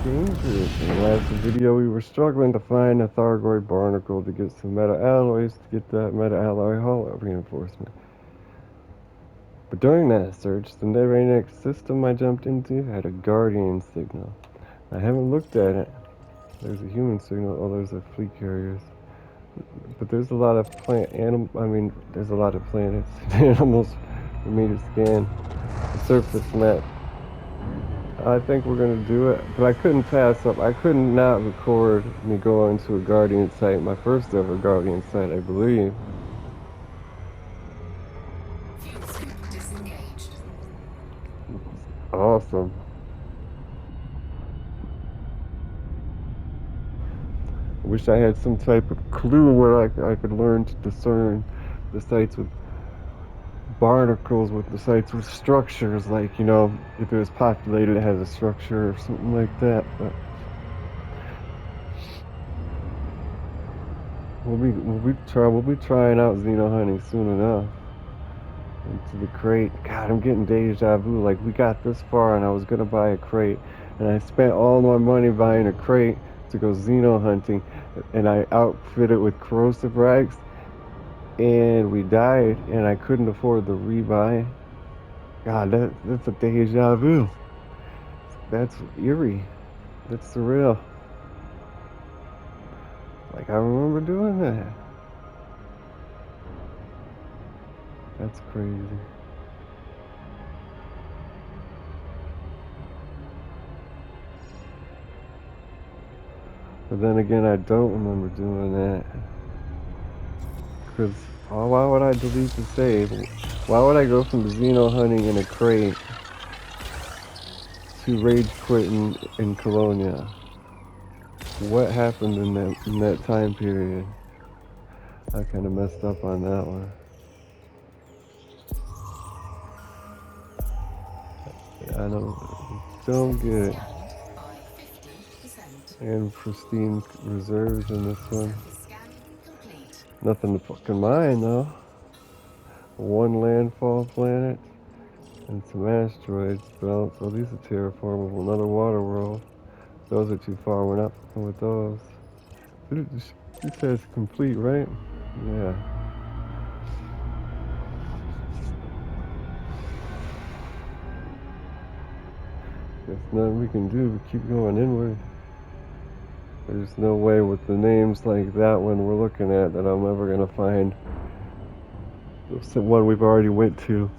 dangerous. In the last video, we were struggling to find a Thargoid barnacle to get some meta alloys to get that meta alloy hull reinforcement. But during that search, the very next system I jumped into had a guardian signal. I haven't looked at it. There's a human signal. Oh, there's a fleet carriers. But there's a lot of there's a lot of planets and animals for me to scan. The surface map. I think we're gonna do it, but I couldn't pass up. I couldn't not record me going to a Guardian site, my first ever Guardian site, I believe. Awesome. I wish I had some type of clue where I could learn to discern the sites with barnacles with the sites with structures, like, you know, if it was populated, it has a structure or something like that. But we'll be trying out Xeno hunting soon enough. Into the crate. God, I'm getting deja vu. Like, we got this far and I was gonna buy a crate, and I spent all my money buying a crate to go Xeno hunting, and I outfitted it with corrosive rags, and we died, and I couldn't afford the rebuy. God, that's a deja vu. That's eerie. That's surreal. Like, I remember doing that. That's crazy. But then again, I don't remember doing that. Because why would I delete the save? Why would I go from Xeno hunting in a crate to rage quitting in Colonia? What happened in that time period? I kind of messed up on that one. I don't get it. And pristine reserves in this one. Nothing to fucking mind though. One landfall planet and some asteroids belt. So these are terraformable. Another water world. Those are too far. We're not fucking with those. It says complete, right? Yeah. There's nothing we can do but keep going inward. There's no way with the names like that one we're looking at that I'm ever gonna find the one we've already went to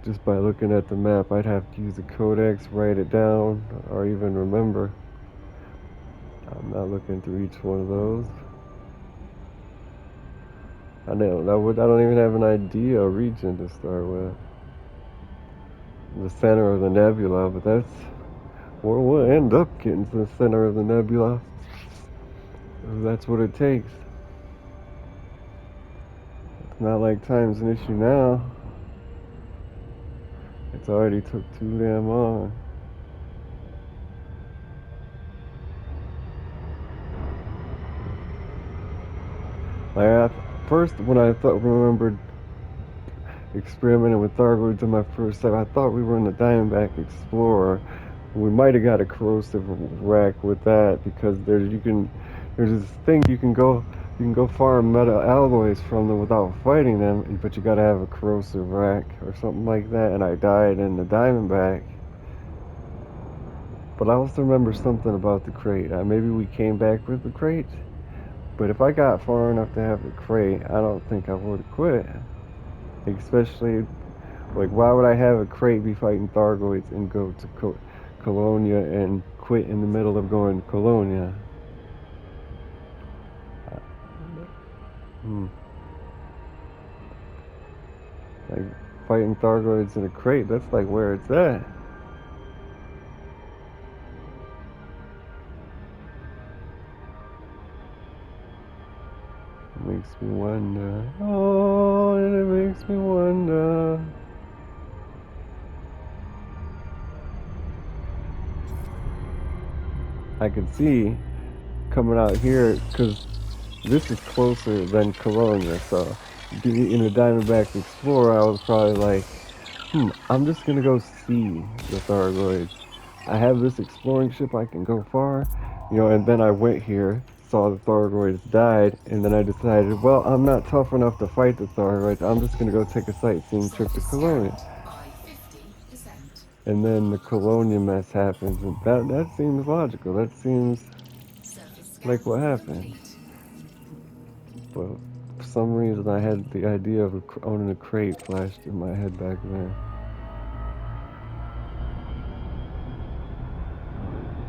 just by looking at the map. I'd have to use a codex, write it down, or even remember. I'm not looking through each one of those. I don't even have an idea or region to start with. The center of the nebula, but we'll end up getting to the center of the nebula. That's what it takes. It's not like time's an issue now. It's already took too damn long. Like, first, when I remembered experimenting with Thargoids in my first time, I thought we were in the Diamondback Explorer. We might have got a corrosive rack with that, because there's this thing you can go farm meta alloys from them without fighting them, but you gotta have a corrosive rack or something like that. And I died in the Diamondback. But I also remember something about the crate. Maybe we came back with the crate, but if I got far enough to have the crate, I don't think I would have quit. Especially, like, why would I have a crate, be fighting Thargoids, and go to Colonia and quit in the middle of going to Colonia? Like, fighting Thargoids in a crate, that's like where it's at. It makes me wonder. Oh, and it makes me wonder. I could see coming out here, because this is closer than Colonia, so in the Diamondback Explorer, I was probably like, I'm just gonna go see the Thargoids. I have this exploring ship, I can go far, and then I went here, saw the Thargoids died, and then I decided, well, I'm not tough enough to fight the Thargoids, I'm just gonna go take a sightseeing trip to Colonia. And then the Colonia mess happens, and that seems logical, that seems like what happened. But for some reason I had the idea of owning a crate flashed in my head back then.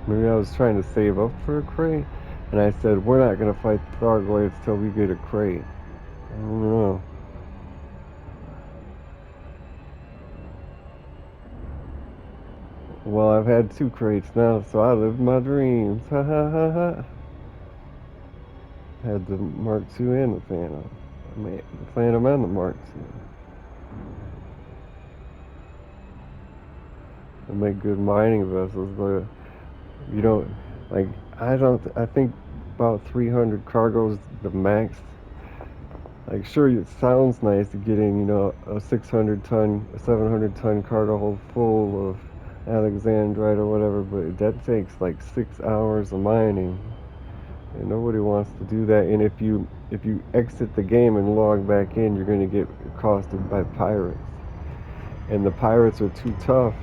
Maybe I was trying to save up for a crate, and I said, we're not going to fight the Thargoids till we get a crate. I don't know. Well, I've had 2 crates now, so I lived my dreams. Ha ha ha ha. Had the Mark II and the Phantom. I mean, the Phantom and the Mark II. They make good mining vessels, but you don't, like, I think about 300 cargoes the max. Like, sure, it sounds nice to get in, a 600-ton, a 700-ton cargo hold full of Alexandrite or whatever, but that takes like 6 hours of mining, and nobody wants to do that. And if you exit the game and log back in, you're going to get accosted by pirates, and the pirates are too tough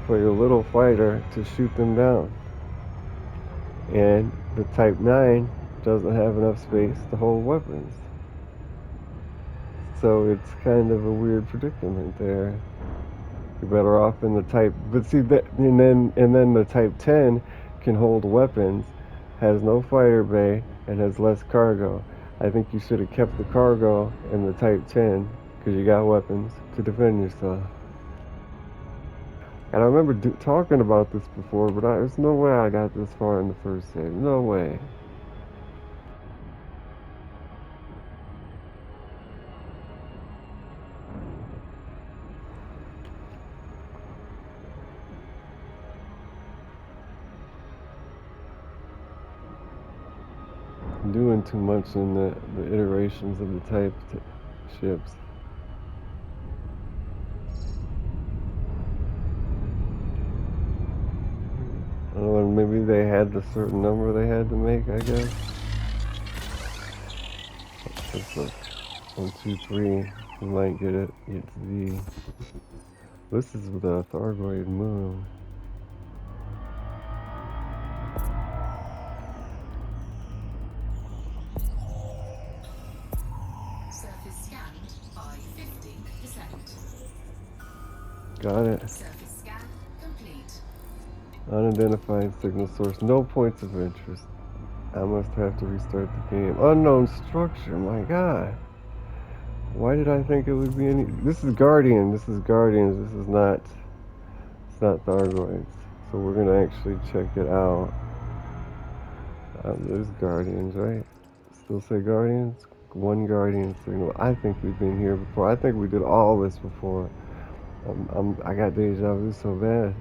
for your little fighter to shoot them down. And the Type 9 doesn't have enough space to hold weapons. So it's kind of a weird predicament there. You're better off in the Type, but see that, and then the Type 10 can hold weapons, has no fighter bay, and has less cargo. I think you should have kept the cargo in the Type 10 because you got weapons to defend yourself. And I remember talking about this before, but there's no way I got this far in the first save. No way. Doing too much in the iterations of the Type ships. I don't know, maybe they had the certain number they had to make, I guess. Let's look. 1, 2, 3. We might get it. It's Z. This is the Thargoid moon. Surface scanned by 50%. Got it. Surface scan complete. Unidentified signal source. No points of interest. I must have to restart the game. Unknown structure. My God. Why did I think it would be any? This is Guardian. This is Guardians. This is not. It's not Thargoids. So we're gonna actually check it out. There's Guardians, right? Still say Guardians? 1 Guardian signal. I think we've been here before. I think we did all this before. I got deja vu so bad.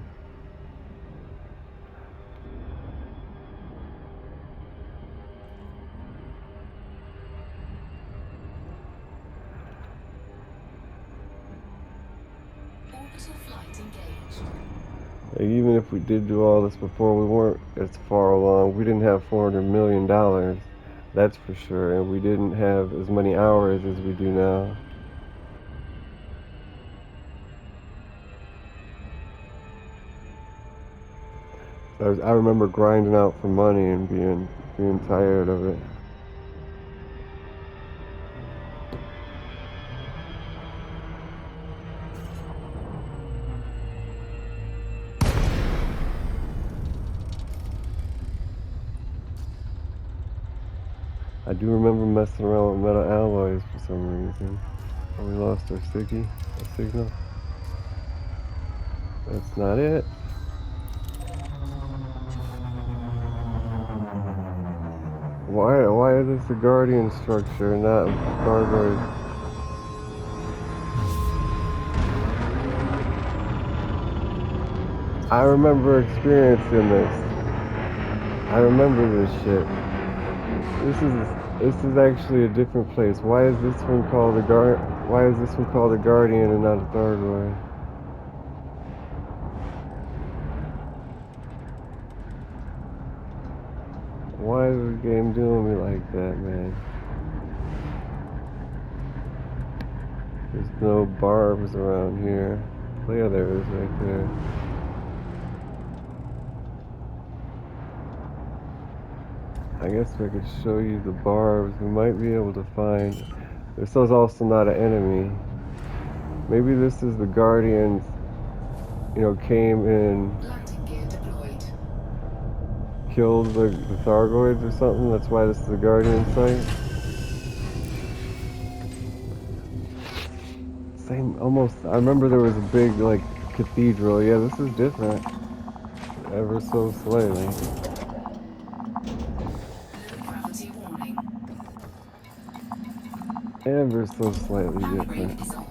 Orbital flight engaged. Even if we did do all this before, we weren't as far along. We didn't have $400 million, that's for sure, and we didn't have as many hours as we do now. I remember grinding out for money and being tired of it. I do remember messing around with metal alloys for some reason. Oh, we lost our signal. That's not it. Why is this a Guardian structure and not Thargoid? I remember experiencing this. I remember this shit. This is actually a different place. Why is this one called a Guardian and not a Thargoid? Why is the game doing me like that, man? There's no barbs around here. Oh yeah, there is right there. I guess if I could show you the barbs, we might be able to find. This is also not an enemy. Maybe this is the Guardians, came in, Landing gear deployed. killed the Thargoids or something. That's why this is a Guardian site. Same, almost. I remember there was a big, like, cathedral. Yeah, this is different. Ever so slightly. Low gravity warning. Ever so slightly Hand brake different. is on.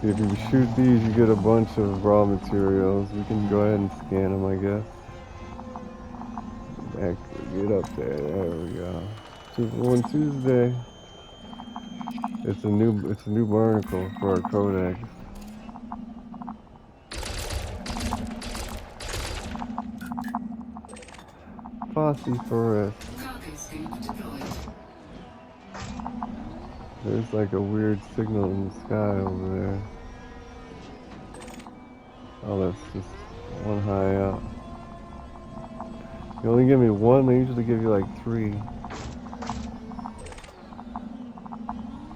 See, if you shoot these, you get a bunch of raw materials. We can go ahead and scan them, I guess. Back, get up there. There we go. 2-for-1 Tuesday. It's a new barnacle for our codex. Phosphorus. Cargo scoop deployed. There's like a weird signal in the sky over there. Oh, that's just one high up. You only give me one, they usually give you like three.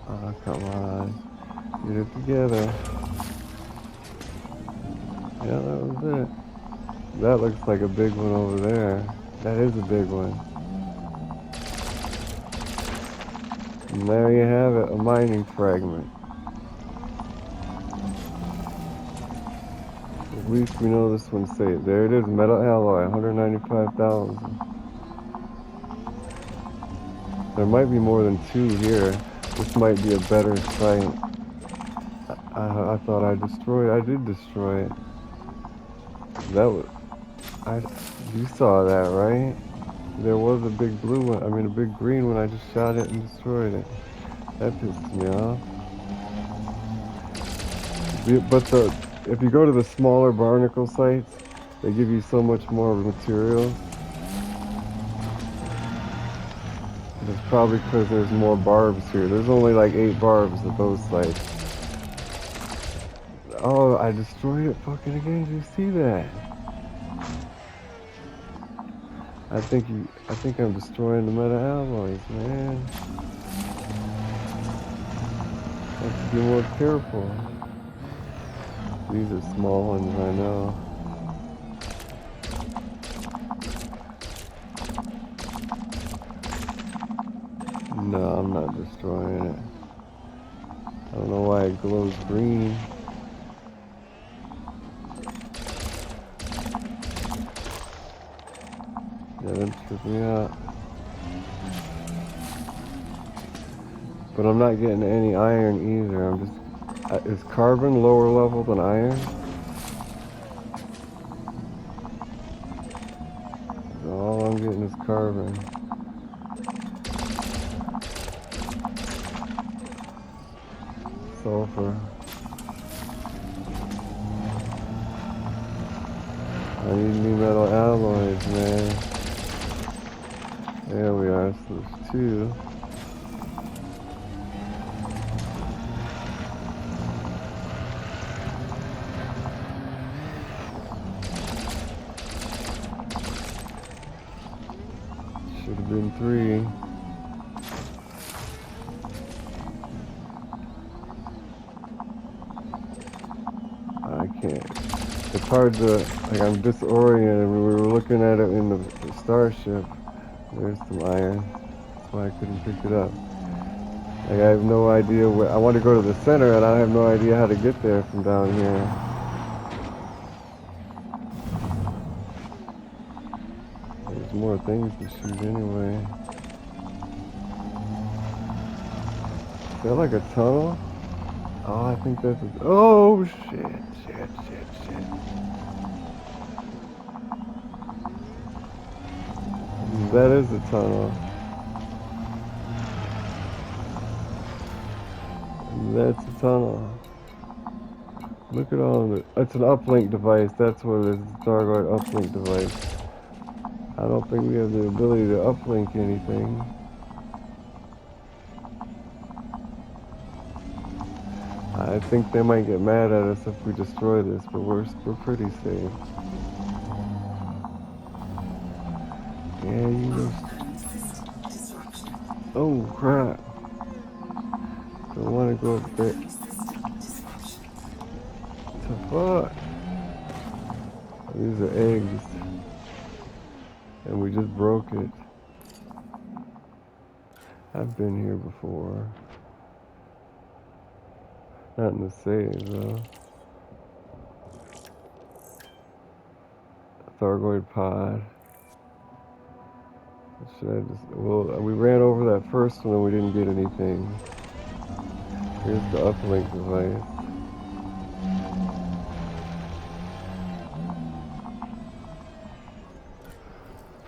Oh, come on. Get it together. Yeah, that was it. That looks like a big one over there. That is a big one. And there you have it, a mining fragment. At least we know this one's safe. There it is, metal alloy, 195,000. There might be more than two here. This might be a better site. I thought I destroyed. I did destroy it. That was. I. You saw that, right? There was a big blue one. I mean, a big green one. I just shot it and destroyed it. That pisses me off. But if you go to the smaller barnacle sites, they give you so much more material. It's probably because there's more barbs here. There's only like 8 barbs at those sites. Oh, I destroyed it fucking again. Did you see that? I think I'm destroying the meta alloys, man. I have to be more careful. These are small ones, I know. No, I'm not destroying it. I don't know why it glows green. Yeah, that tripped me out. But I'm not getting any iron either. I'm just... is carbon lower level than iron? All I'm getting is carbon. Sulfur. I need new metal alloys, man. There we are, so there's 2. Should have been 3. I can't. It's hard to, like, I'm disoriented. We were looking at it in the starship. There's some iron. That's why I couldn't pick it up. Like, I have no idea where. I want to go to the center, and I have no idea how to get there from down here. There's more things to shoot anyway. Is that like a tunnel? Oh, I think that's a... Oh, shit. That is a tunnel. That's a tunnel. Look at all of it. It's an uplink device. That's what it is. It's a Starguard uplink device. I don't think we have the ability to uplink anything. I think they might get mad at us if we destroy this, but we're pretty safe. Yeah, you know. Unknown system disruption. Oh crap! Don't want to go up there. Unknown system disruption. To fuck? These are eggs, and we just broke it. I've been here before. Not in the save though. Thargoid pod. Should I just? Well, we ran over that first one and we didn't get anything. Here's the uplink device.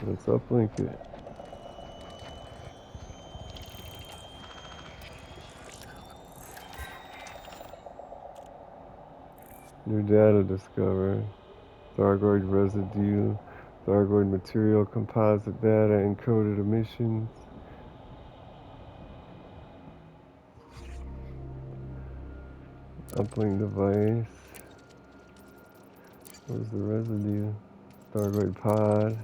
Let's uplink it. New data discovered. Thargoid residue. Thargoid material composite data encoded emissions. Uplink device. Where's the residue? Thargoid pod.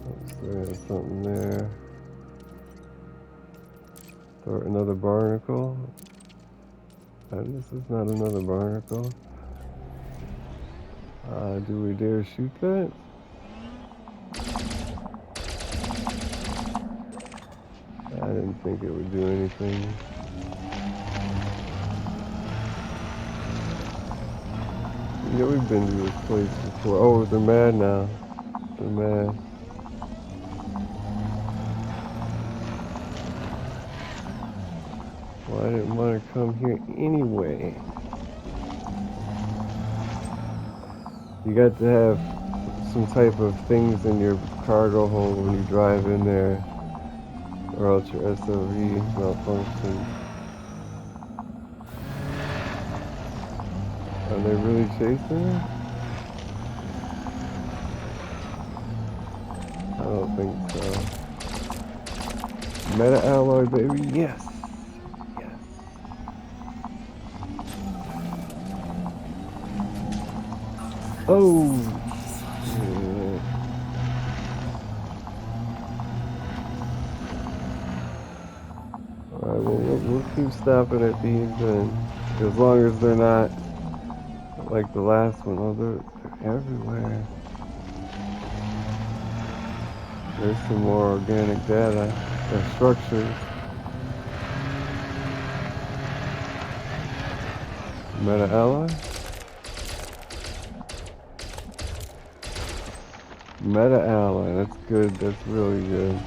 Oops, there's something there. Another barnacle. This is not another barnacle. Do we dare shoot that? I didn't think it would do anything. Yeah, we've been to this place before. Oh, they're mad now. They're mad. Well, I didn't want to come here anyway. You got to have some type of things in your cargo hold when you drive in there, or else your SOV malfunctions. Are they really chasing her? I don't think so. Meta alloy, baby, yes! Yes. Oh! Shit. Alright, well, we'll keep stopping at these then. As long as they're not like the last one. Oh, they're everywhere. There's some more organic data and structures. Meta alloy? Meta alloy, that's good, that's really good.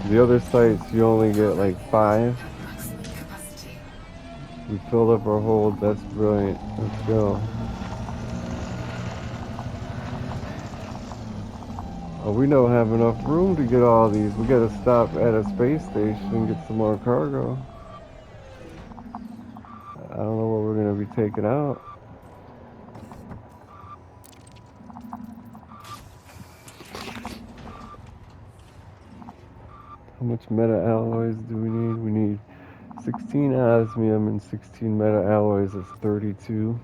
The other sites you only get like 5. Maximum capacity. We filled up our hold, that's brilliant. Let's go. Oh, we don't have enough room to get all these. We gotta stop at a space station and get some more cargo. I don't know what we're gonna be taking out. How much meta alloys do we need? We need 16 osmium and 16 meta alloys. That's 32.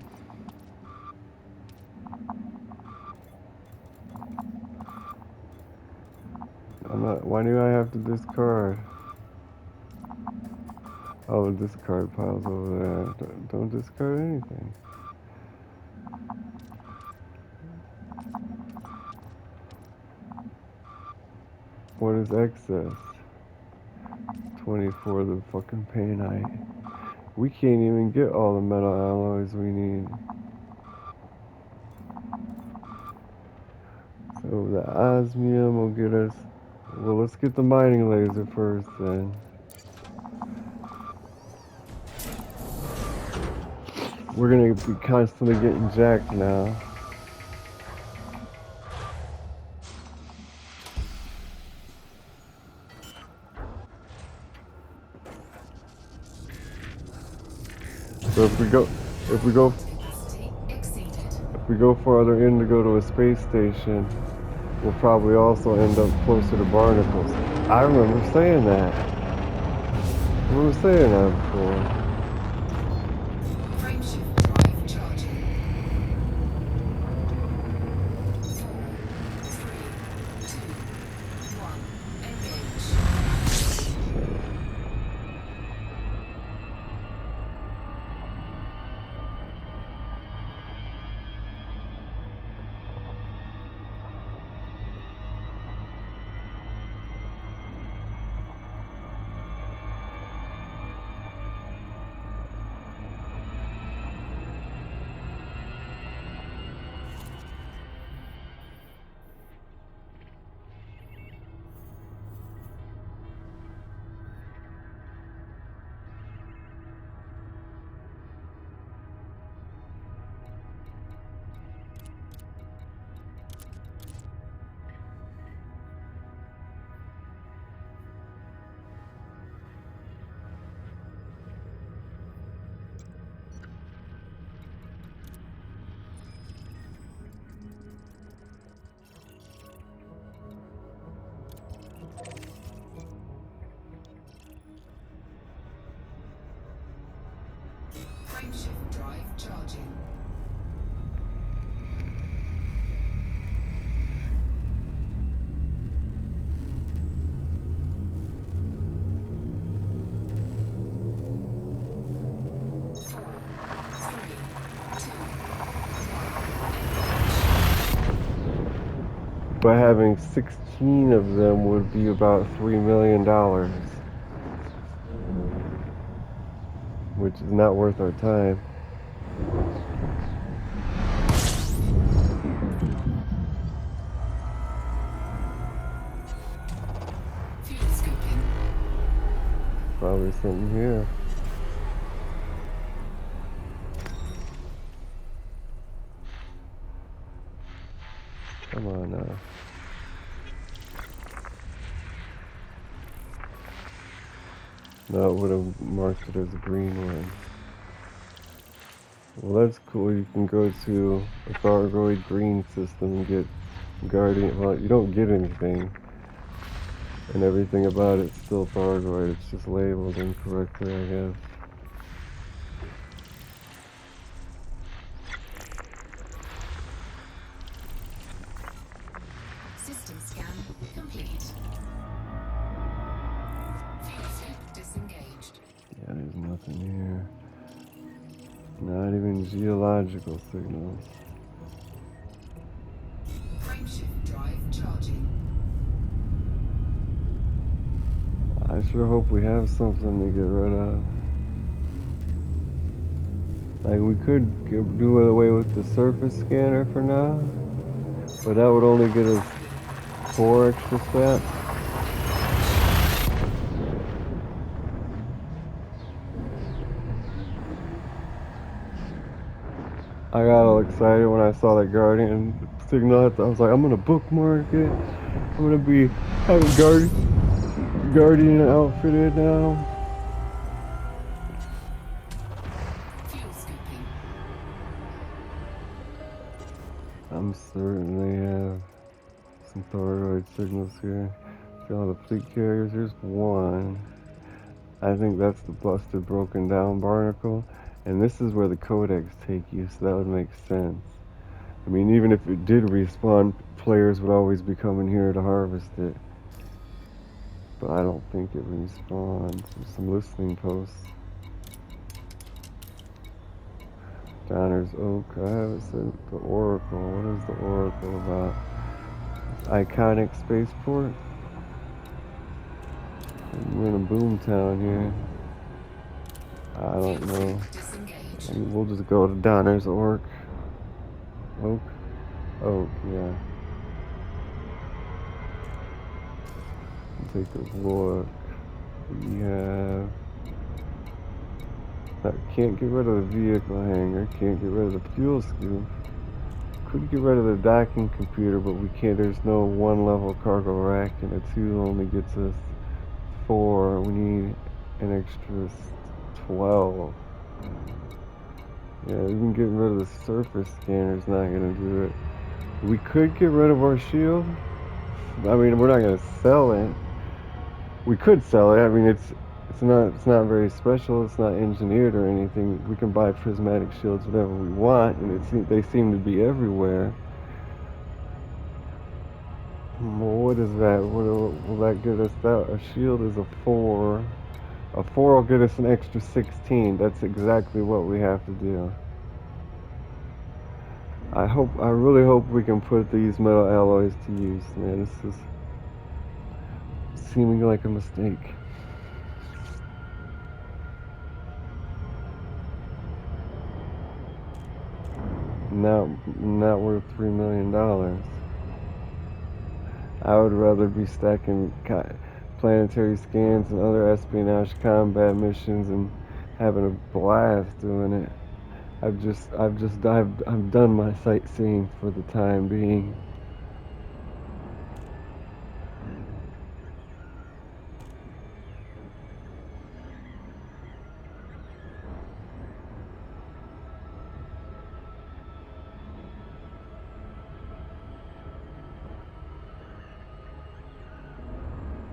Why do I have to discard? Oh, the discard pile's over there. Don't discard anything. What is excess? 24, the fucking painite. We can't even get all the metal alloys we need. So the osmium will get us. Well, let's get the mining laser first then. We're gonna be constantly getting jacked now. So if we go Capacity exceeded. If we go farther in to go to a space station, we'll probably also end up closer to barnacles. I remember saying that. I remember saying that before. Frameshift drive charging. 4, 3, 2, 1. Engage. Frameshift drive charging. 4, 3, 2, 1. But having 16 of them would be about $3 million, which is not worth our time. Fuel scooping. Probably something here. Come on now. No, it would have marked it as a green one. Well, that's cool. You can go to a Thargoid green system and get Guardian. Well, you don't get anything, and everything about it's still Thargoid. It's just labeled incorrectly, I guess. System scan complete. Fuel scoop disengaged. Yeah, there's nothing here. Not even geological signals. Frameshift drive charging. I sure hope we have something to get rid of. Like, we could do away with the surface scanner for now, but that would only get us 4 extra steps. I got all excited when I saw that Guardian signal. I was like, I'm gonna bookmark it. I'm gonna be having Guardian outfitted now. Fuel scooping. I'm certain they have some Thargoid signals here. See all the fleet carriers? Here's one. I think that's the busted, broken down barnacle. And this is where the codex take you, so that would make sense. I mean, even if it did respawn, players would always be coming here to harvest it. But I don't think it respawns. There's some listening posts. Donner's Oak. I haven't said the Oracle. What is the Oracle about? Iconic spaceport? We're in a boom town here. I don't know. Disengaged. We'll just go to Donner's Oak. Oak, yeah. Take a look. We have... Can't get rid of the vehicle hangar. Can't get rid of the fuel scoop. Could get rid of the docking computer, but we can't. There's no 1 level cargo rack, and a 2 only gets us 4. We need an extra 12. Yeah, even getting rid of the surface scanner's not gonna do it. We could get rid of our shield. I mean, we're not gonna sell it. We could sell it. I mean, it's not very special. It's not engineered or anything. We can buy prismatic shields whenever we want, and they seem to be everywhere. Well, what is that? Will that get us that? A shield is a 4. A 4 will get us an extra 16. That's exactly what we have to do. I really hope we can put these metal alloys to use, man. This is seeming like a mistake. Not worth $3 million. I would rather be stacking planetary scans and other espionage combat missions and having a blast doing it. I've done my sightseeing for the time being.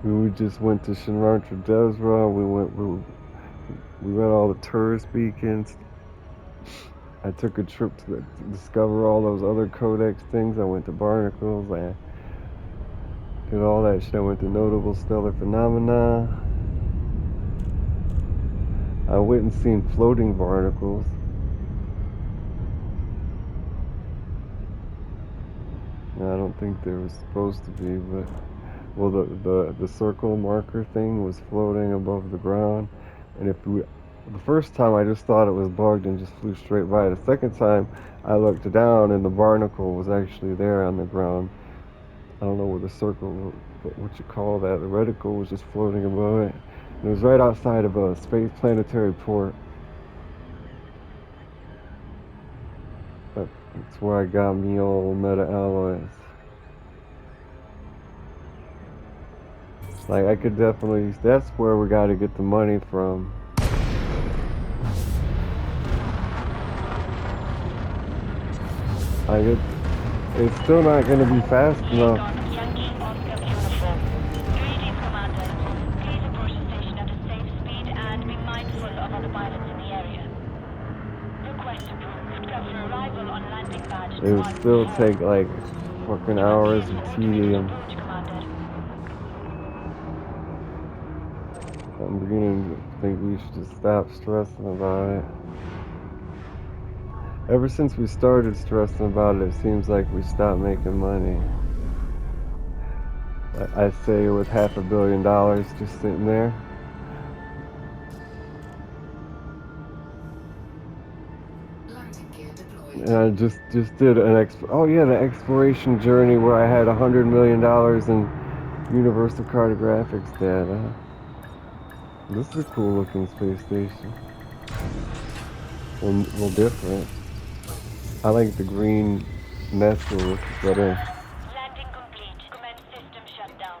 We just went to Shinrantra Desra. We read all the tourist beacons. I took a trip to discover all those other codex things. I went to barnacles. I did all that shit. I went to notable stellar phenomena. I went and seen floating barnacles. I don't think they were supposed to be, but well, the circle marker thing was floating above the ground, and the first time I just thought it was bugged and just flew straight by. The second time I looked down and the barnacle was actually there on the ground. I don't know what the circle, what you call that. The reticle was just floating above it. And it was right outside of a space planetary port. That's where I got me old meta alloys. Like I could definitely. That's where we got to get the money from. Like it's still not going to be fast enough. Yankee Oscar uniform. Greetings, Commander. Please approach the station at a safe speed and be mindful of other pilots in the area. Request approved. Confirm arrival on landing pad It would still 1-4. take like fucking hours of tedium. Approach, Commander. I'm beginning to think we should just stop stressing about it. Ever since we started stressing about it, it seems like we stopped making money. I say with $500 million just sitting there. Landing gear deployed. And I just did the exploration journey where I had $100 million in universal cartographics data. This is a cool looking space station. Well, different. I like the green nest look better. Landing complete. Commence system shutdown.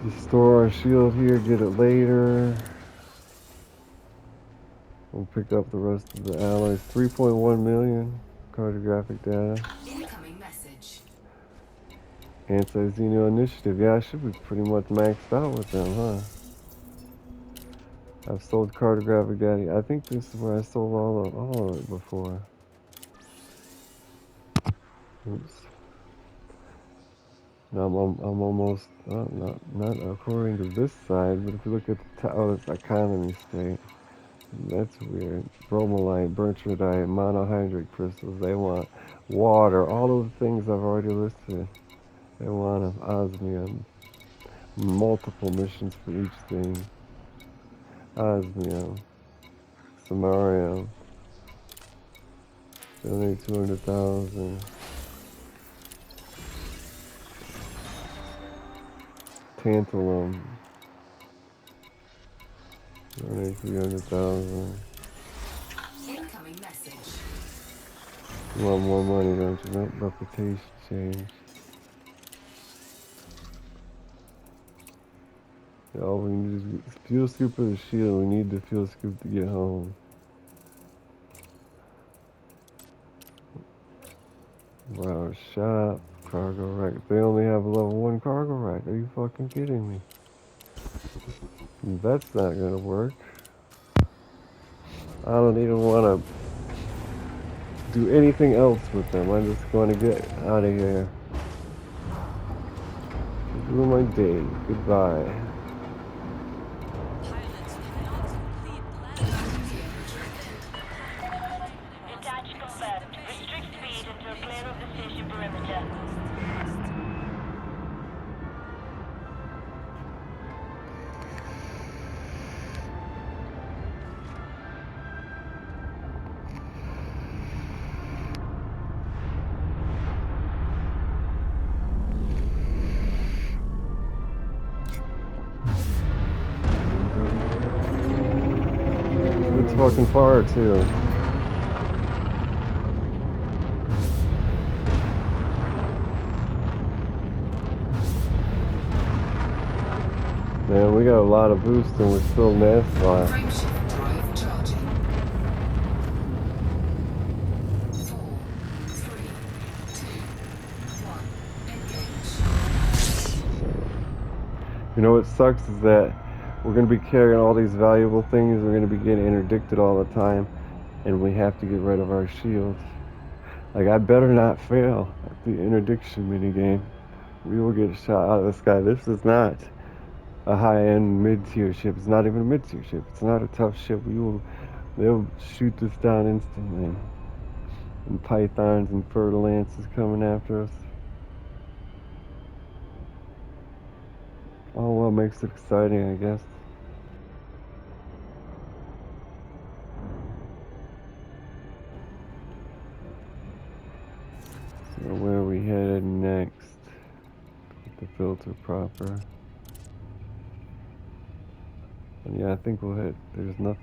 Just store our shield here, get it later. We'll pick up the rest of the alloys. 3.1 million cartographic data. Incoming message. Anti-Xeno initiative. Yeah, I should be pretty much maxed out with them, huh? I've sold cartographic data. I think this is where I sold all of it before. Oops. Now I'm almost not according to this side, but if you look at the it's economy state. That's weird. Bromolite, bertrandite, monohydrate crystals. They want water. All of the things I've already listed. They want osmium. Multiple missions for each thing. Osmium. Samarium. Donate 200,000. Tantalum. Donate 300,000. Incoming message. You want more money, don't you? Nope, reputation change. All we need is fuel scoop for the shield. We need the fuel scoop to get home. Wow, shop, cargo rack. They only have a level 1 cargo rack. Are you fucking kidding me? That's not gonna work. I don't even want to do anything else with them. I'm just going to get out of here. Ruin my day. Goodbye. Landing gear retracted. Detach confirmed. Restrict speed until clear of the station perimeter. It's fucking far too. Man, we got a lot of boost and we're still NASCAR. Frameshift drive charging. 4, 3, 2, 1. Engage. You know what sucks is that we're going to be carrying all these valuable things. We're going to be getting interdicted all the time. And we have to get rid of our shields. Like, I better not fail at the interdiction minigame. We will get shot out of the sky. This is not a high-end mid-tier ship. It's not even a mid-tier ship. It's not a tough ship. They'll shoot this down instantly. And pythons and fer-de-lances coming after us. Oh, well, makes it exciting, I guess. So where are we headed next? Get the filter proper. And yeah, I think we'll hit. There's no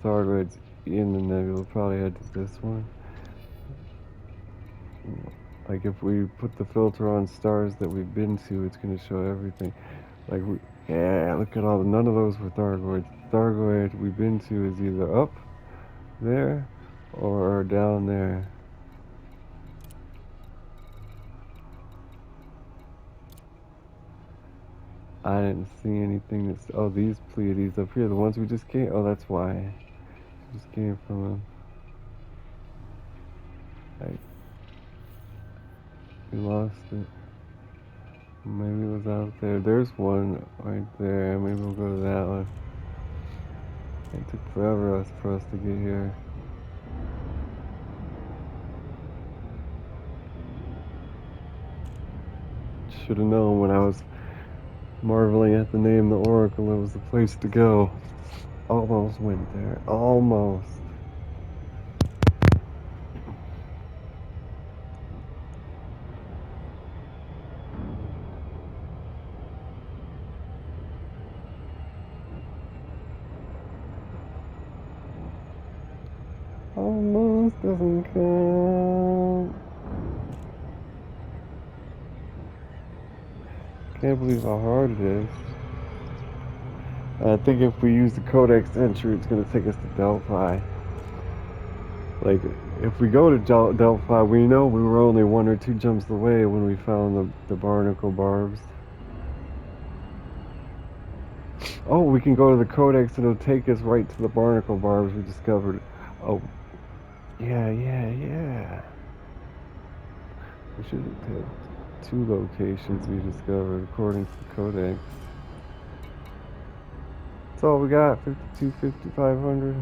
Thargoids in the nebula. We'll probably head to this one. Like if we put the filter on stars that we've been to, it's gonna show everything. Like yeah, look at all. None of those were Thargoids. The Thargoid we've been to is either up there or down there. I didn't see anything that's. Oh, these Pleiades up here, the ones we just came. Oh, that's why. Just came from them. We lost it. Maybe it was out there. There's one right there. Maybe we'll go to that one. It took forever for us to get here. Should have known when I was marveling at the name the Oracle, it was the place to go. Almost went there. Almost. Almost doesn't count. Can't believe how hard it is. I think if we use the Codex entry, it's going to take us to Delphi. Like, if we go to Delphi, we know we were only 1 or 2 jumps away when we found the barnacle barbs. Oh, we can go to the Codex and it'll take us right to the barnacle barbs we discovered. Oh, yeah. We should have picked 2 locations we discovered according to the Codex. That's all we got, 52, 5,500.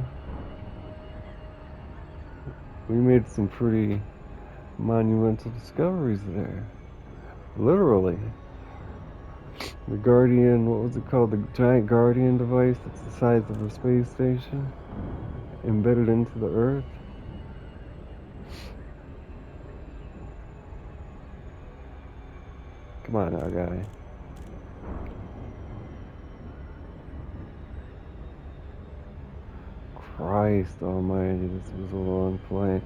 We made some pretty monumental discoveries there. Literally. The Guardian, what was it called? The giant Guardian device that's the size of a space station, embedded into the Earth. Come on now, guy. Christ almighty, this was a long flight.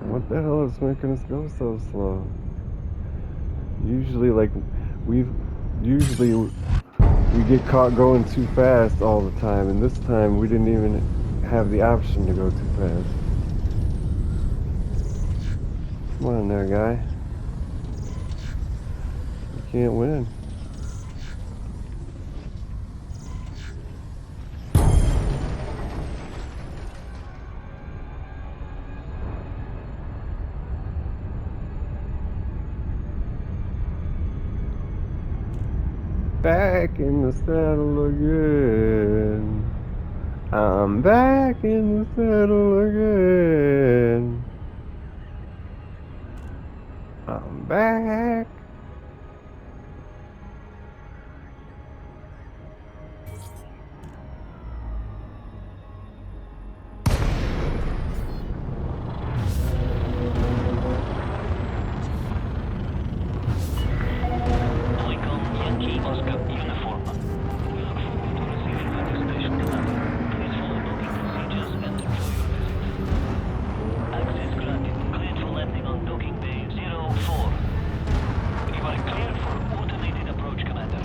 What the hell is making us go so slow? Usually, we get caught going too fast all the time, and this time we didn't even have the option to go too fast. Come on there, guy. You can't win. Back in the saddle again. I'm back in the saddle again. I'm back. Lincoln Yankee Oscar uniform. We look forward to receiving participation, Commander. Please follow booking procedures and enjoy your visit. Access granted. Cleared for landing on docking bay 04. You are cleared for automated approach, Commander.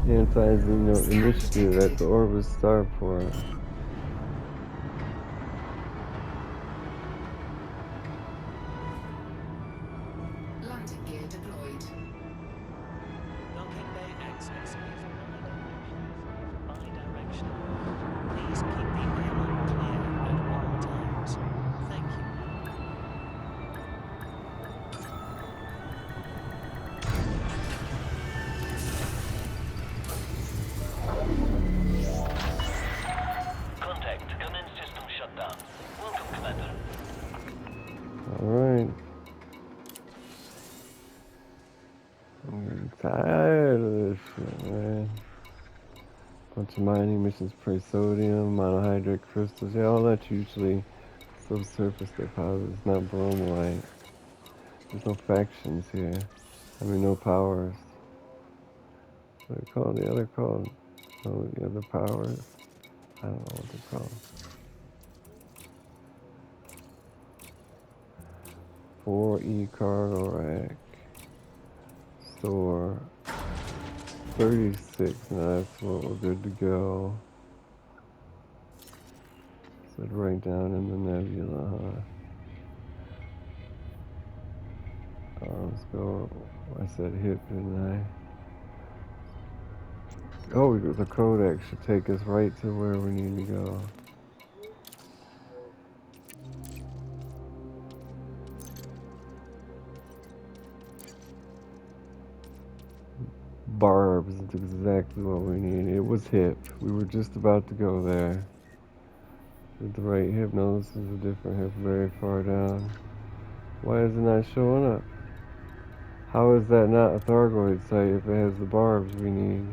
Anti-Xeno initiative at the Orbis starport. Landing gear deployed. Docking bay access is bi-directional. Please keep the airlock clear at all times. Thank you. Contact. Commence system shutdown. Welcome, Commander. Alright. I'm getting tired of this shit, man. Bunch of mining missions, sodium, monohydrate crystals. Yeah, all that's usually subsurface deposits, not bromelight. There's no factions here. I mean, no powers. What are they called? The other called? Oh, the other powers? I don't know what they're called. 4E cargo rack. Store. 36. Now that's what we're good to go. Said right down in the nebula, huh? Let's go. I said hit, didn't I? Oh, the codex should take us right to where we need to go. Barbs is exactly what we need. It was hip. We were just about to go there. With the right hip. No, this is a different hip very far down. Why is it not showing up? How is that not a Thargoid site if it has the barbs we need?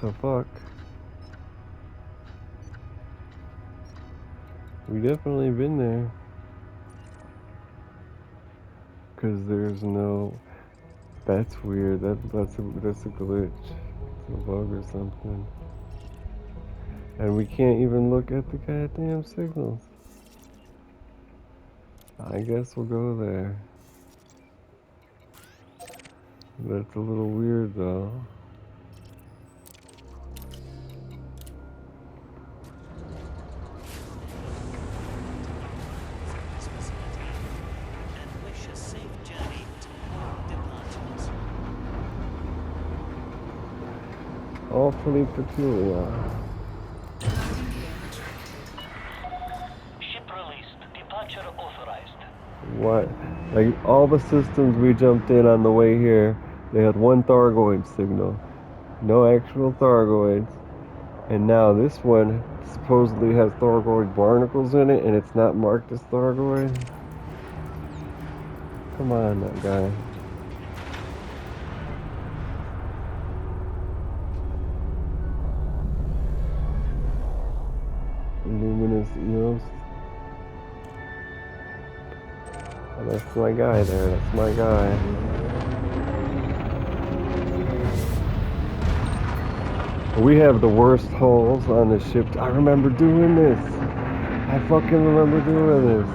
To fuck. We definitely been there. Cause there's no. That's weird. That's a glitch. It's a bug or something. And we can't even look at the goddamn signals. I guess we'll go there. That's a little weird though. This facility and wish a safe journey to all departures. Awfully peculiar. Landing gear retracted. Ship released. Departure authorized. What? Like all the systems we jumped in on the way here, they had one Thargoid signal. No actual Thargoids. And now this one supposedly has Thargoid barnacles in it and it's not marked as Thargoid. Come on, that guy. luminous Eos. Oh, that's my guy there, that's my guy. We have the worst hulls on the ship. I remember doing this. I fucking remember doing this.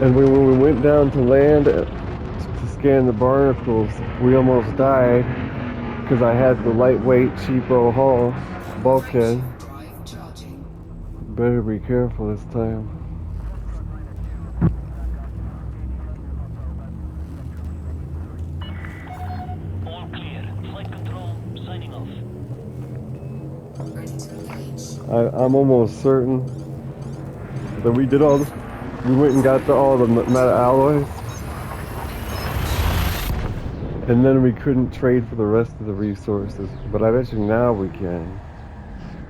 And when we went down to land to scan the barnacles, we almost died because I had the lightweight cheapo hull bulkhead. Frameshift drive charging. Better be careful this time. All clear. Flight control signing off. Ready to engage. I'm almost certain that we did all this. We went and got all the meta alloys, and then we couldn't trade for the rest of the resources. But I bet you now we can,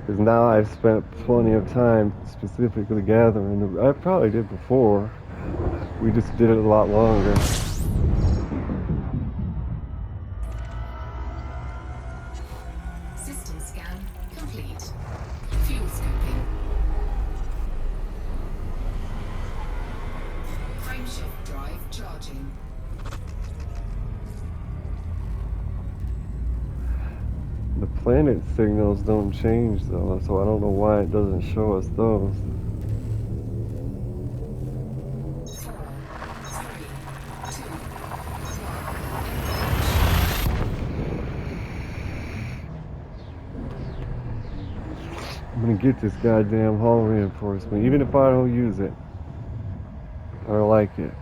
because now I've spent plenty of time specifically gathering. I probably did before. We just did it a lot longer. System scan complete. Fuel scooping. Frameshift drive charging. The planet signals don't change though, so I don't know why it doesn't show us those. 4, 3, 2, 1. I'm gonna get this goddamn hull reinforcement, even if I don't use it. I like it.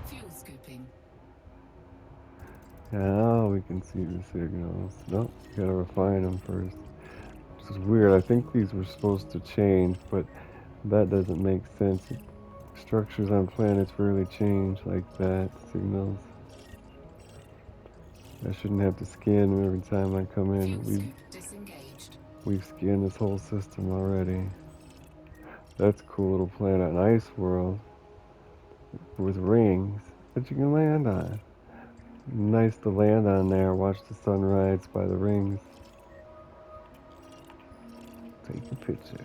Fuel scooping. Now we can see the signals. Nope, gotta refine them first. Which is weird. I think these were supposed to change, but that doesn't make sense. Structures on planets rarely change like that. Signals. I shouldn't have to scan them every time I come in. Fuel scoop disengaged. We've scanned this whole system already. That's a cool little planet, an ice world with rings that you can land on. Nice to land on there, watch the sunrise by the rings. Take a picture.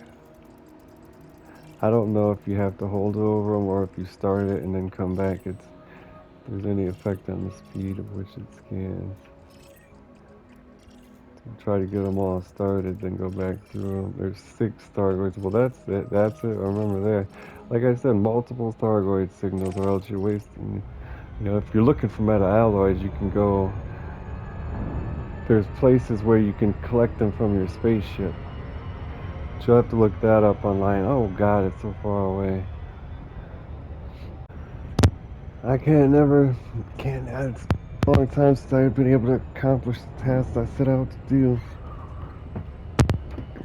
I don't know if you have to hold it over them or if you start it and then come back. If there's any effect on the speed of which it scans. So try to get them all started, then go back through them. There's 6 Stargoids. Well, that's it. That's it. I remember there. Like I said, multiple Stargoid signals, or else you're wasting. You know, if you're looking for meta alloys, you can go. There's places where you can collect them from your spaceship. But you'll have to look that up online. Oh God, it's so far away. It's a long time since I've been able to accomplish the tasks I set out to do.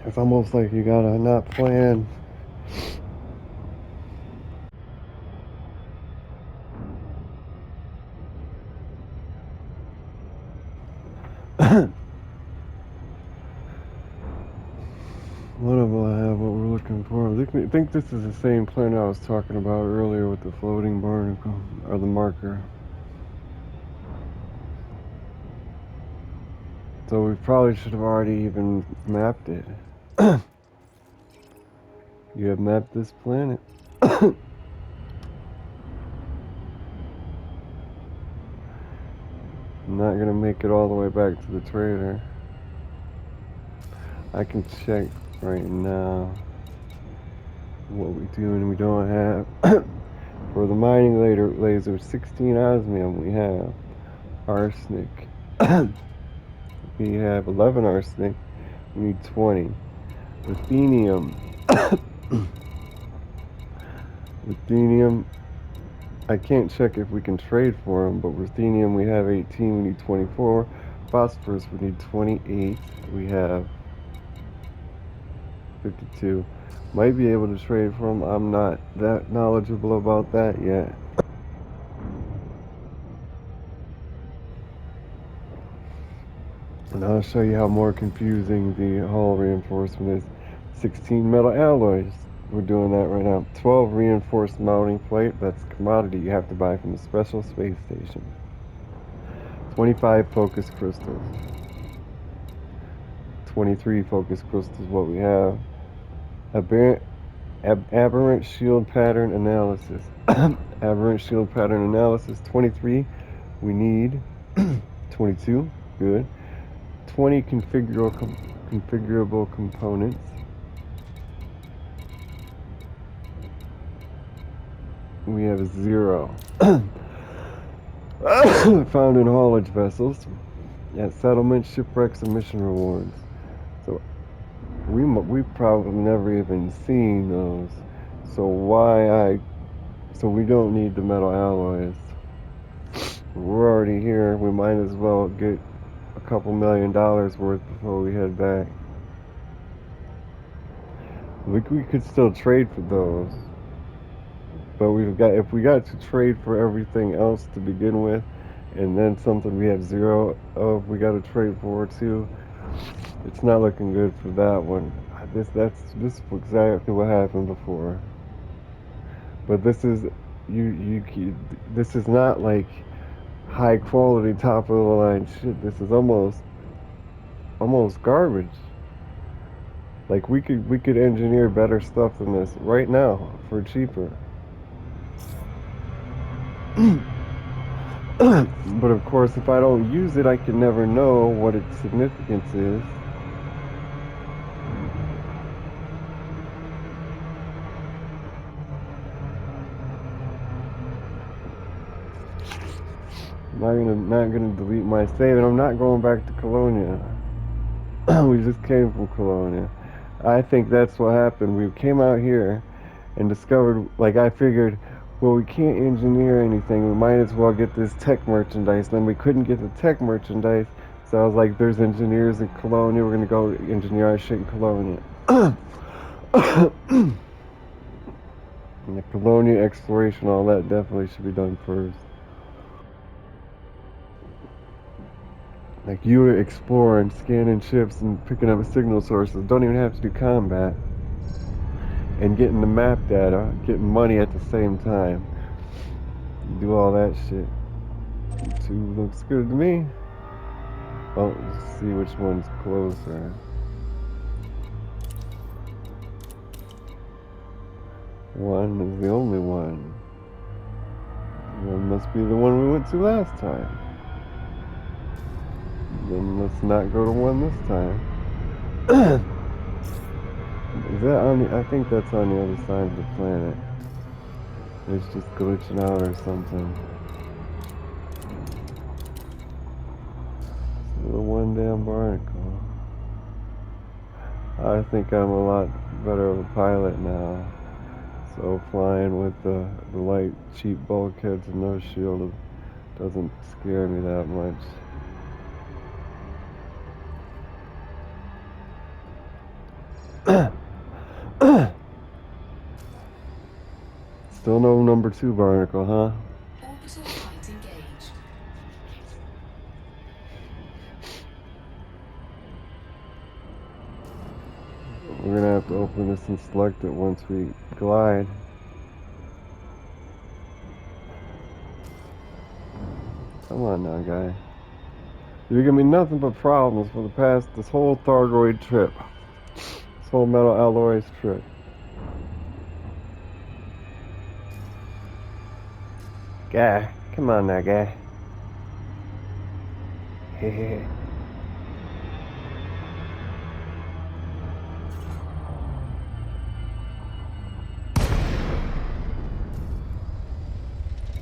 It's almost like you gotta not plan. What do I have? What we're looking for? I think this is the same planet I was talking about earlier with the floating barnacle, or the marker. So we probably should have already even mapped it. You have mapped this planet. I'm not gonna make it all the way back to the trader. I can check right now what we do and we don't have. For the mining laser, 16 osmium we have. Arsenic. We have 11 arsenic. We need 20. Ruthenium. Ruthenium. I can't check if we can trade for them, but ruthenium we have 18. We need 24. Phosphorus we need 28. We have 52. Might be able to trade for them. I'm not that knowledgeable about that yet. And I'll show you how more confusing the hull reinforcement is. 16 metal alloys. We're doing that right now. 12 reinforced mounting plate. That's commodity you have to buy from the special space station. 25 focus crystals. 23 focus crystals what we have. Aberrant shield pattern analysis. Aberrant shield pattern analysis. 23. We need 22. Good. 20 configurable components. We have 0. Found in haulage vessels. At settlement, shipwrecks, and mission rewards. So we've probably never even seen those. So so we don't need the metal alloys. We're already here. We might as well get a couple $1 million worth before we head back. We could still trade for those, but if we got to trade for everything else to begin with, and then something we have 0 of, we got to trade for too. It's not looking good for that one. This is exactly what happened before. But this is this is not like high quality top of the line shit. This is almost garbage. Like we could engineer better stuff than this right now for cheaper. But of course, if I don't use it, I can never know what its significance is. I'm not gonna delete my save, and I'm not going back to Colonia. We just came from Colonia. I think that's what happened. We came out here and discovered, like I figured, well, we can't engineer anything. We might as well get this tech merchandise. Then we couldn't get the tech merchandise, so I was like, there's engineers in Colonia. We're gonna go engineer our shit in Colonia. And the Colonia exploration, all that definitely should be done first. Like you exploring, scanning ships, and picking up signal sources. Don't even have to do combat. And getting the map data, getting money at the same time. You do all that shit. 2 looks good to me. Oh, let's see which one's closer. 1 is the only one. 1 must be the one we went to last time. Then let's not go to 1 this time. Is that on the, I think that's on the other side of the planet. It's just glitching out or something. So the 1 damn barnacle. I think I'm a lot better of a pilot now. So flying with the light, cheap bulkheads and no shield doesn't scare me that much. Still no number 2 barnacle, huh? Orbital flight engaged. We're gonna have to open this and select it once we glide. Come on now, guy. You're giving me nothing but problems for this whole Thargoid trip. This whole metal alloys trip. Guy, come on now, guy. Hehe.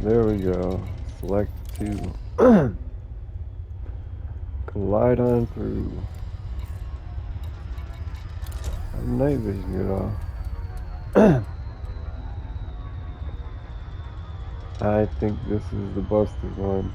There we go. Select 2. Glide on through. Night vision get off. I think this is the busted one.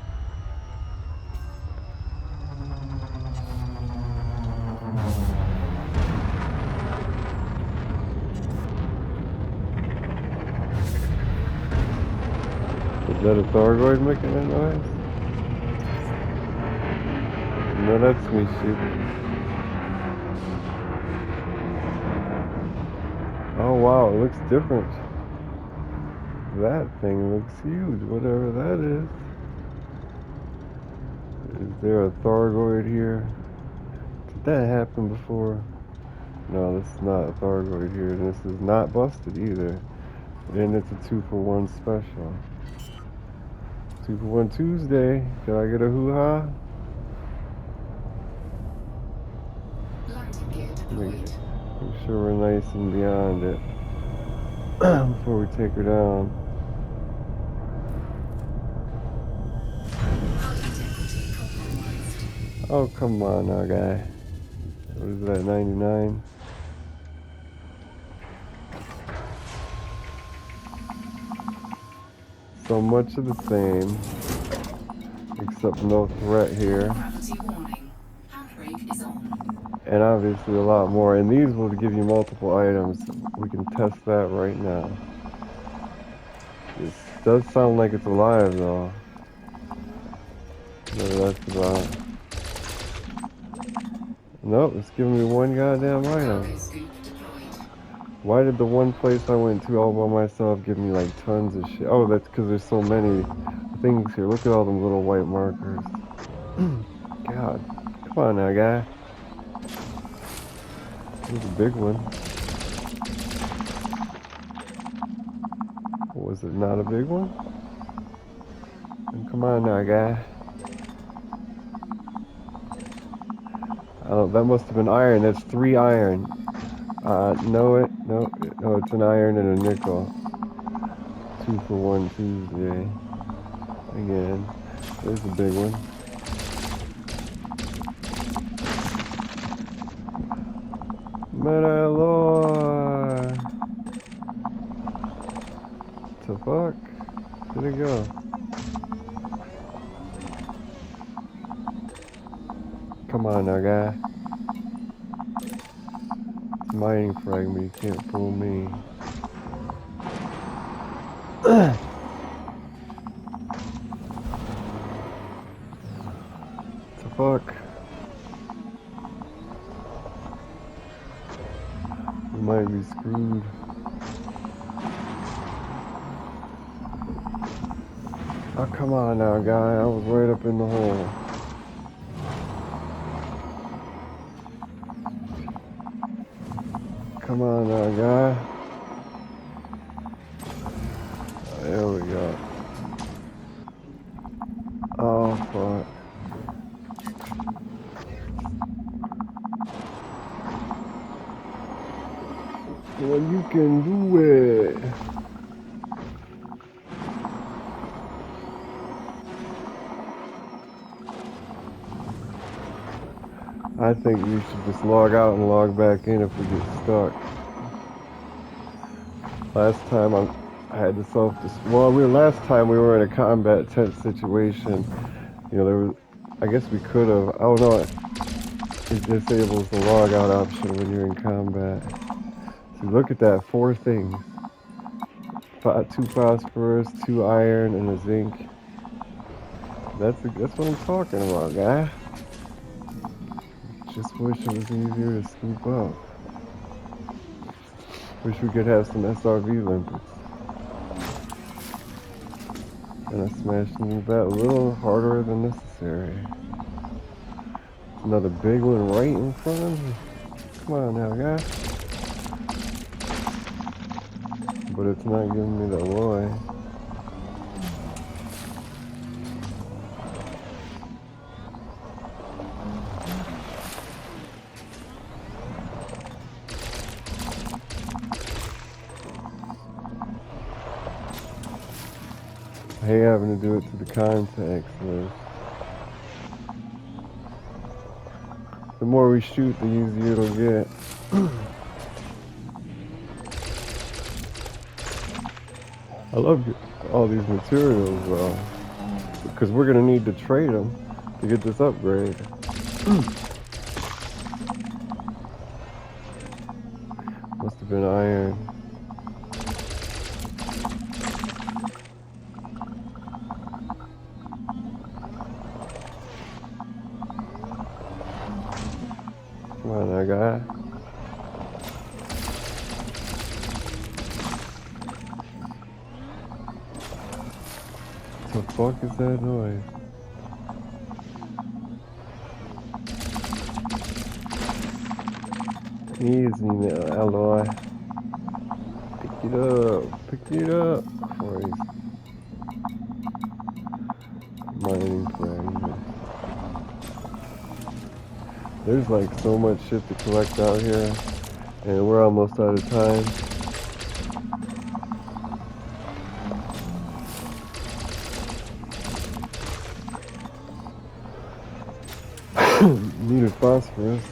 Is that a Thargoid making that noise? No, that's me shooting. Oh wow, it looks different. That thing looks huge, whatever that is. Is there a Thargoid here? Did that happen before? No, this is not a Thargoid here, and this is not busted either. And it's a 2-for-1 special. 2-for-1 Tuesday. Can I get a hoo-ha? Landing gear deployed. Make sure we're nice and beyond it before we take her down. High integrity compromised. Oh, come on now, guy. What is that, 99? So much of the same, except no threat here. Gravity warning. Handbrake is on. And obviously a lot more. And these will give you multiple items. We can test that right now. This does sound like it's alive though. Whatever that's about. Nope, it's giving me one goddamn item. Cargo scoop deployed. Why did the one place I went to all by myself give me like tons of shit? Oh, that's because there's so many things here. Look at all them little white markers. God. Come on now, guy. There's a big one. Was it not a big one? Come on now, guy. Oh, that must have been iron. That's 3 iron. No, it's an iron and a nickel. 2-for-1 Tuesday. Again, there's a big one. Metalloy! What the fuck? Where'd it go? Come on now, guy. It's a mining fragment, you can't fool me. What the fuck? We might be screwed. Oh, come on now, guy. I was right up in the hole. Come on now, guy. There we go. Oh, fuck. Well, you can do it. I think we should just log out and log back in if we get stuck. Last time I had to last time we were in a combat tense situation. You know, there was, I guess we could have, oh no, it disables the log out option when you're in combat. So look at that, 4 things. 2 phosphorus, 2 iron, and a zinc. That's what I'm talking about, guy. Just wish it was easier to scoop up. Wish we could have some SRV limpets. And I smashed into that a little harder than necessary. Another big one right in front of me. Come on now, guy. But it's not giving me the alloy. I hate having to do it to the contacts list. The more we shoot, the easier it'll get. I love all these materials though, because we're gonna need to trade them to get this upgrade. Must have been iron. Come on now, guy. The fuck is that noise? Easy now, alloy. Pick it up. Pick it up. Christ. Mining fragments. There's like so much shit to collect out here. And we're almost out of time. Needed phosphorus.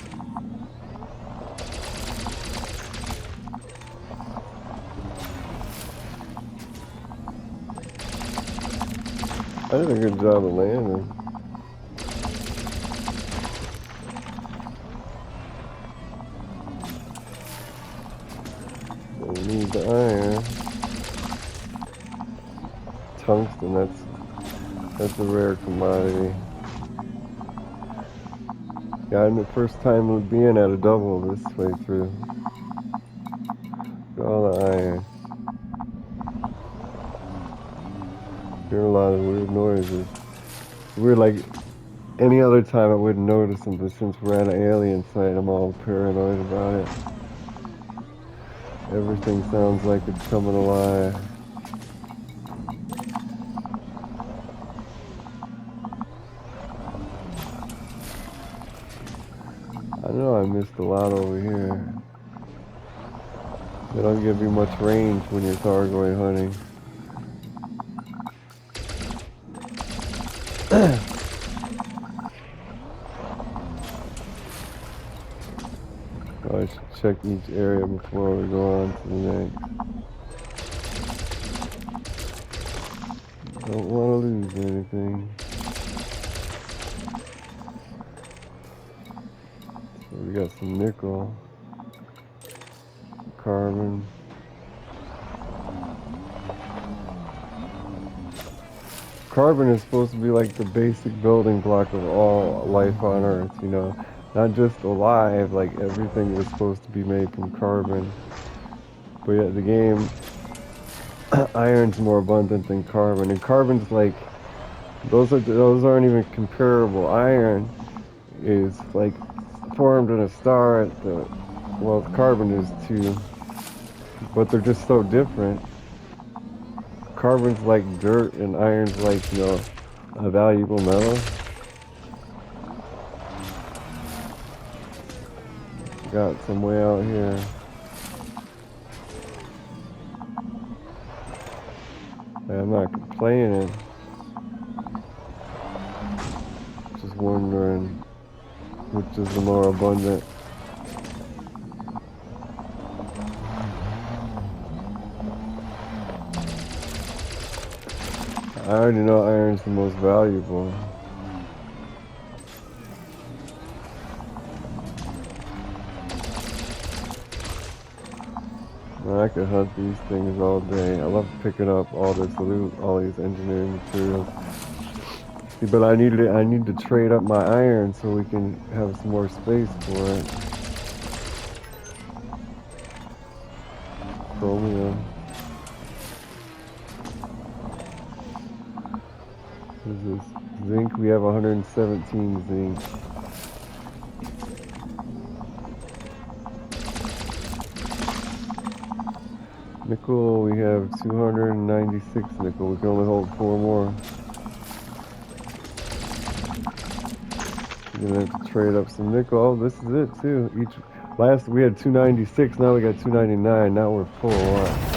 I did a good job of landing. But we need the iron. Tungsten, that's a rare commodity. Yeah, and the first time of being at a double this way through. Got all the iron. Hear a lot of weird noises. Weird, like any other time I wouldn't notice them, but since we're at an alien site, I'm all paranoid about it. Everything sounds like it's coming alive. I know I missed a lot over here. They don't give you much range when you're Thargoid hunting. I should check each area before we go on to the next. Don't want to lose anything. So we got some nickel, some carbon. Carbon is supposed to be like the basic building block of all life on Earth, you know. Not just alive, like everything was supposed to be made from carbon. But yet the game, iron's more abundant than carbon. And carbon's like, those aren't even comparable. Iron is like formed in a star at the, well, carbon is too. But they're just so different. Carbon's like dirt and iron's like, you know, a valuable metal. Got some way out here. I'm not complaining. Just wondering which is the more abundant. I already know iron's the most valuable. I could hunt these things all day. I love picking up all this loot, all these engineering materials. But I need to trade up my iron so we can have some more space for it. Chromium. What is this? Zinc, we have 117 zinc. Nickel, we have 296 nickel. We can only hold 4 more. We're gonna have to trade up some nickel. Oh, this is it too. Last we had 296, now we got 299. Now we're full.